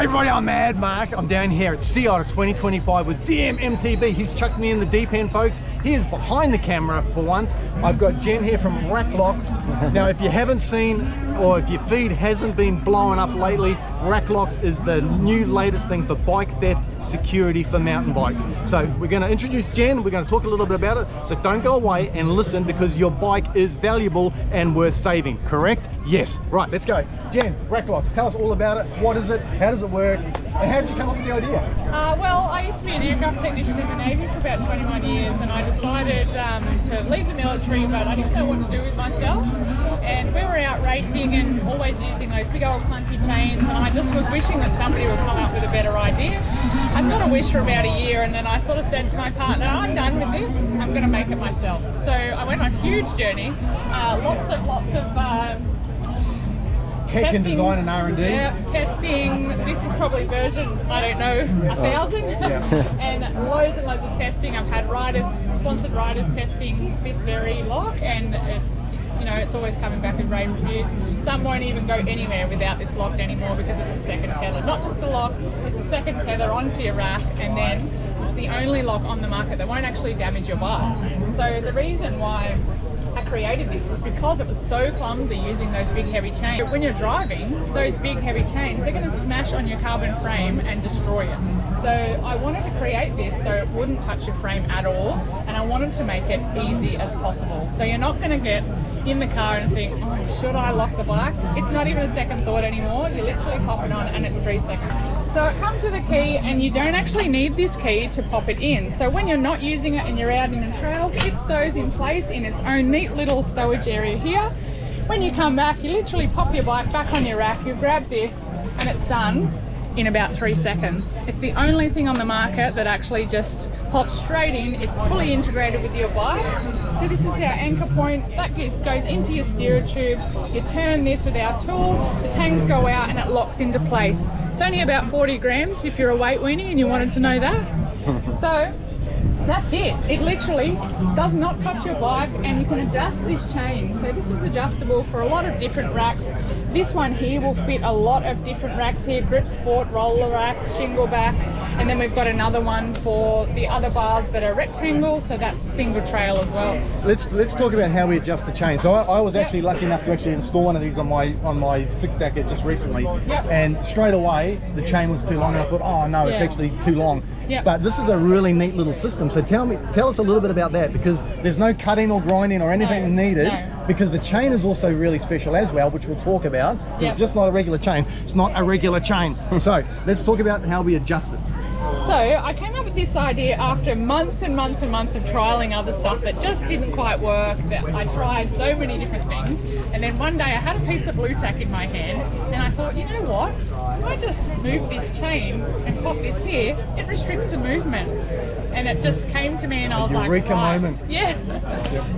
Hey everybody, I'm Mad Mark. I'm down here at Sea Otter 2025 with DMMTB. He's chucked me in the deep end, folks. He is behind the camera for once. I've got Jen here from Raklox. Now, if you haven't seen, or if your feed hasn't been blowing up lately, Raklox is the new latest thing for bike theft security for mountain bikes. So we're going to introduce Jen. We're going to talk a little bit about it. So don't go away and listen, because your bike is valuable and worth saving. Correct? Yes. Right, let's go. Jen, Raklox, tell us all about it. What is it? How does it work? And how did you come up with the idea? Well, I used to be an aircraft technician in the Navy for about 21 years, and I decided to leave the military, but I didn't know what to do with myself. And we were out racing and always using those big old clunky chains, and I just was wishing that somebody would come up with a better idea. I sort of wished for about a year, and then I sort of said to my partner, I'm done with this, I'm going to make it myself. So I went on a huge journey, lots of tech testing, and design and R&D. Yeah, testing. This is probably version, I don't know, 1,000. And loads and loads of testing. I've had sponsored riders testing this very lock, and it's always coming back with rave reviews. Some won't even go anywhere without this lock anymore, because it's a second tether. Not just the lock, it's a second tether onto your rack, and then it's the only lock on the market that won't actually damage your bike. So the reason why I created this is because it was so clumsy using those big heavy chains. When you're driving, those big heavy chains, they're going to smash on your carbon frame and destroy it. So I wanted to create this so it wouldn't touch your frame at all, and I wanted to make it easy as possible. So you're not going to get in the car and think, oh, should I lock the bike? It's not even a second thought anymore. You literally pop it on and it's 3 seconds. So it comes with a key, and you don't actually need this key to pop it in. So when you're not using it and you're out in the trails, it stows in place in its own neat little stowage area here. When you come back, you literally pop your bike back on your rack, you grab this, and it's done in about 3 seconds. It's the only thing on the market that actually just pops straight in. It's fully integrated with your bike. So this is our anchor point. That goes into your steerer tube. You turn this with our tool, the tangs go out, and it locks into place. It's only about 40 grams if you're a weight weenie and you wanted to know that. So that's it. It literally does not touch your bike, and you can adjust this chain. So this is adjustable for a lot of different racks. This one here will fit a lot of different racks here: grip sport, roller rack, shingle back, and then we've got another one for the other bars that are rectangle, so that's single trail as well. Let's talk about how we adjust the chain. So I was actually lucky enough to actually install one of these on my six stacker just recently, and straight away the chain was too long, and I thought, oh no, it's actually too long. But this is a really neat little system. So tell us a little bit about that, because there's no cutting or grinding or anything needed, because the chain is also really special as well, which we'll talk about. It's just not a regular chain. It's not a regular chain. So let's talk about how we adjust it. So I came up with this idea after months and months and months of trialing other stuff that just didn't quite work. That I tried so many different things, and then one day I had a piece of blue tack in my hand, and I thought, you know what? If I just move this chain and pop this here, it restricts the movement. And it just came to me, and I was like, Eureka moment. Yeah.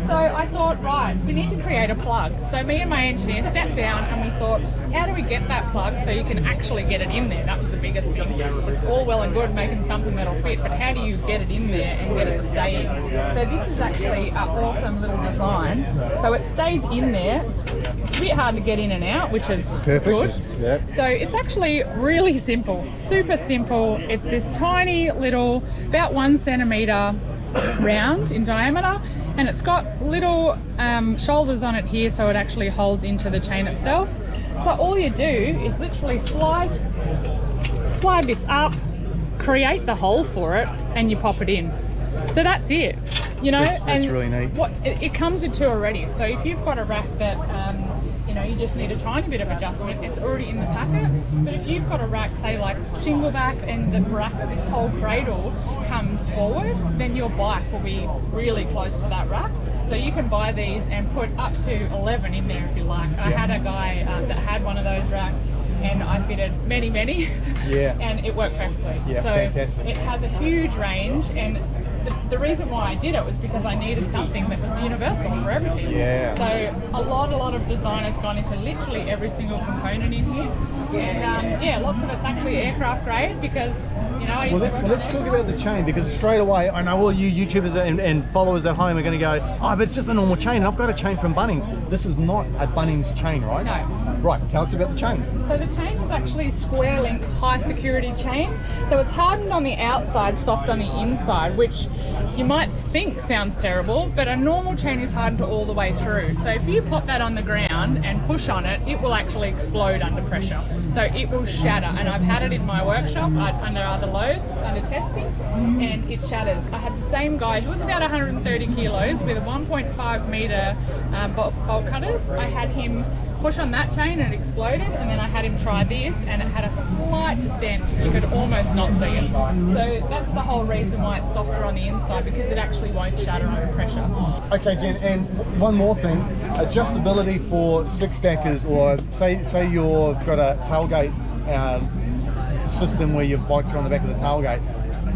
So I thought, right, we need to create a plug. So me and my engineer sat down and we thought, how do we get that plug so you can actually get it in there? That was the biggest thing. It's all well and good making something that'll fit, but how do you get it in there and get it to stay in? So this is actually an awesome little design. So it stays in there. It's a bit hard to get in and out, which is good. Yep. So it's actually really simple, super simple. It's this tiny little, about 1 centimeter round in diameter, and it's got little shoulders on it here, so it actually holds into the chain itself. So all you do is literally slide this up, create the hole for it, and you pop it in. So that's it, That's really neat. It comes with two already. So if you've got a rack that you just need a tiny bit of adjustment, it's already in the packet. But if you've got a rack, say like shingle back, and the rack, this whole cradle comes forward, then your bike will be really close to that rack. So you can buy these and put up to 11 in there if you like. I had a guy that had one of those racks, and I fitted many, and it worked perfectly. So fantastic. It has a huge range, and the reason why I did it was because I needed something that was universal for everything. So a lot of design has gone into literally every single component in here, and yeah, lots of it's actually aircraft grade because, you know, I used to work Let's on talk aircraft. about the chain, because straight away I know all you YouTubers and followers at home are going to go, oh, but it's just a normal chain, and I've got a chain from Bunnings. This is not a Bunnings chain, right? No. Right, tell us about the chain. So the chain is actually square link high security chain. So it's hardened on the outside, soft on the inside, which you might think sounds terrible, but a normal chain is hardened all the way through. So if you pop that on the ground and push on it, it will actually explode under pressure. So it will shatter, and I've had it in my workshop under other loads, under testing, and it shatters. I had the same guy, he was about 130 kilos with a 1.5 meter bolt cutters. I had him push on that chain and it exploded, and then I had him try this and it had a slight dent. You could almost not see it. So that's the whole reason why it's softer on the inside, because it actually won't shatter under pressure. Okay, Jen, and one more thing, adjustability for six stackers, or say you've got a tailgate system where your bikes are on the back of the tailgate.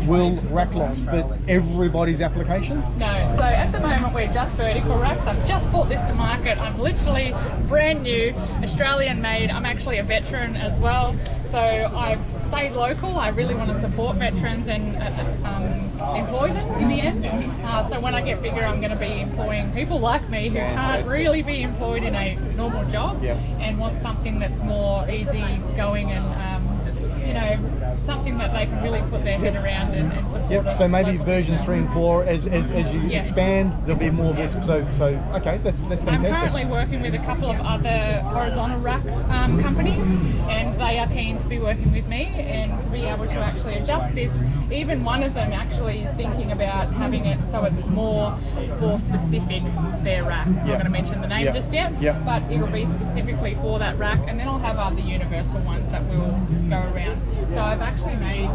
Will Raklox fit everybody's application? No, so at the moment we're just vertical racks. I've just brought this to market. I'm literally brand new, Australian made. I'm actually a veteran as well. So I've stayed local. I really want to support veterans and employ them in the end. So when I get bigger, I'm going to be employing people like me who can't really be employed in a normal job, and want something that's more easy going and you know, something that they can really put their head around and support. Yep. So maybe version 3 and 4, as you expand, there'll be more of this. So okay, that's fantastic. I'm currently working with a couple of other horizontal rack companies, and they are keen to be working with me and to be able to actually adjust this. Even one of them actually is thinking about having it so it's more for specific to their rack. I'm not going to mention the name just yet, but it will be specifically for that rack, and then I'll have other universal ones that will go around. So I've actually made,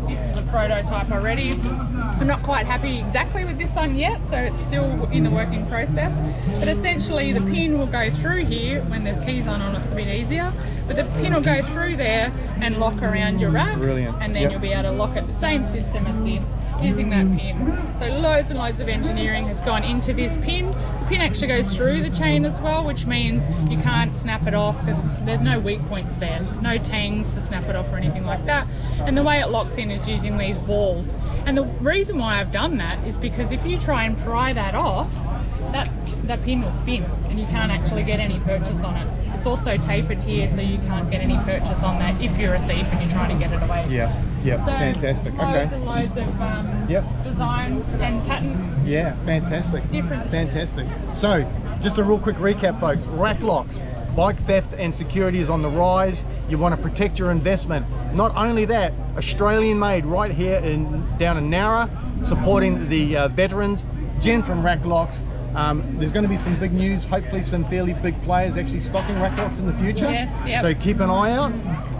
this is a prototype already. I'm not quite happy exactly with this one yet, so it's still in the working process. But essentially the pin will go through here. When the keys aren't on, it's a bit easier. But the pin will go through there and lock around your rack. Brilliant. And then you'll be able to lock it the same system as this, using that pin. So loads and loads of engineering has gone into this pin. The pin actually goes through the chain as well, which means you can't snap it off because there's no weak points there, no tangs to snap it off or anything like that. And the way it locks in is using these balls. And the reason why I've done that is because if you try and pry that off, that pin will spin and you can't actually get any purchase on it. It's also tapered here, so you can't get any purchase on that if you're a thief and you're trying to get it away. Yeah, So fantastic. Loads and loads of design and pattern. Yeah, fantastic. Difference. Fantastic. So, just a real quick recap, folks. Raklox, bike theft and security is on the rise. You want to protect your investment. Not only that, Australian made right here down in Nowra, supporting the veterans. Jen from Raklox. There's going to be some big news, hopefully some fairly big players actually stocking Raklox in the future. Yes, So keep an eye out.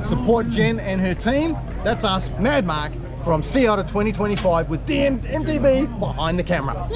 Support Jen and her team. That's us, Mad Mark, from Sea Otter 2025 with DMTB behind the camera.